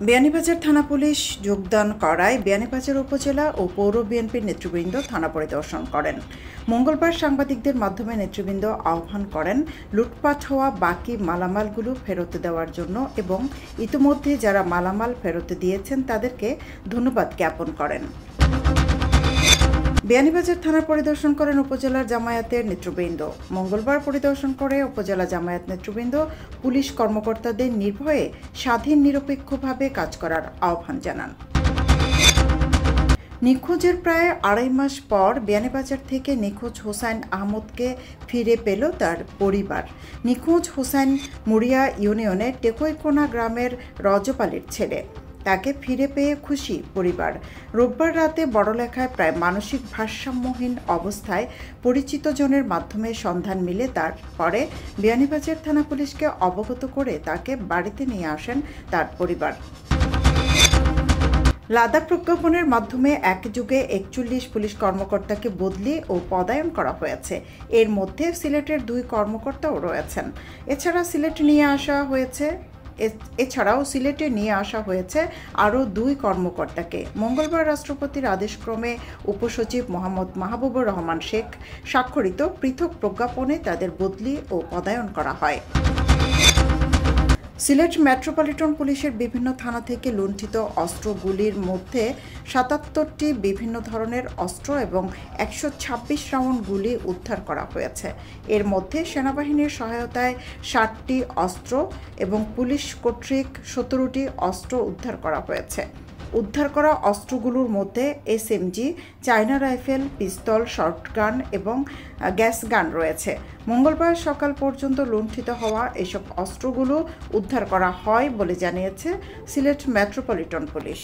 বিয়ানীবাজার থানা পুলিশ যোগদান করায় বিয়ানীবাজার উপজেলা ও পৌর বিএনপির নেতৃবৃন্দ থানা পরিদর্শন করেন। মঙ্গলবার সাংবাদিকদের মাধ্যমে নেতৃবৃন্দ আহ্বান করেন লুটপাট হওয়া বাকি মালামালগুলো ফেরত দেওয়ার জন্য এবং ইতিমধ্যে যারা মালামাল ফেরত দিয়েছেন তাদেরকে ধন্যবাদ জ্ঞাপন করেন। বিয়ানীবাজার থানা পরিদর্শন করেন উপজেলার জামায়াতের নেতৃবৃন্দ। মঙ্গলবার পরিদর্শন করে উপজেলা জামায়াত নেতৃবৃন্দ পুলিশ কর্মকর্তাদের নির্ভয়ে স্বাধীন নিরপেক্ষভাবে কাজ করার আহ্বান জানান। নিখোঁজের প্রায় আড়াই মাস পর বিয়ানীবাজার থেকে নিখোঁজ হোসাইন আহমদকে ফিরে পেল তার পরিবার। নিখোঁজ হোসাইন মুড়িয়া ইউনিয়নের টেকইকোনা গ্রামের রজব-আলীর ছেলে। তাকে ফিরে পেয়ে খুশি পরিবার। রোববার রাতে বড়লেখায় প্রায় মানসিক ভারসাম্যহীন অবস্থায় পরিচিত জনের মাধ্যমে সন্ধান মিলে তার পরে বিয়ানীবাজার থানা পুলিশকে অবগত করে তাকে বাড়িতে নিয়ে আসেন তার পরিবার। লাদাখ প্রজ্ঞাপনের মাধ্যমে এক যুগে 41 পুলিশ কর্মকর্তাকে বদলি ও পদায়ন করা হয়েছে। এর মধ্যে সিলেটের 2 কর্মকর্তাও রয়েছেন। এছাড়াও সিলেটে নিয়ে আসা হয়েছে আরও 2 কর্মকর্তাকে। মঙ্গলবার রাষ্ট্রপতির আদেশক্রমে উপসচিব মোহাম্মদ মাহবুবুর রহমান শেখ স্বাক্ষরিত পৃথক প্রজ্ঞাপনে তাদের বদলি ও পদায়ন করা হয়। সিলেট মেট্রোপলিটন পুলিশের বিভিন্ন থানা থেকে লুণ্ঠিত অস্ত্রগুলির মধ্যে 77টি বিভিন্ন ধরনের অস্ত্র এবং 126 রাউন্ড গুলি উদ্ধার করা হয়েছে। এর মধ্যে সেনাবাহিনীর সহায়তায় 60টি অস্ত্র এবং পুলিশ কর্তৃক 17টি অস্ত্র উদ্ধার করা হয়েছে। উদ্ধার করা অস্ত্রগুলোর মধ্যে এসএমজি, চায়না রাইফেল, পিস্তল, শর্টগান এবং গ্যাস গান রয়েছে। মঙ্গলবার সকাল পর্যন্ত লুণ্ঠিত হওয়া এসব অস্ত্রগুলো উদ্ধার করা হয় বলে জানিয়েছে সিলেট মেট্রোপলিটন পুলিশ।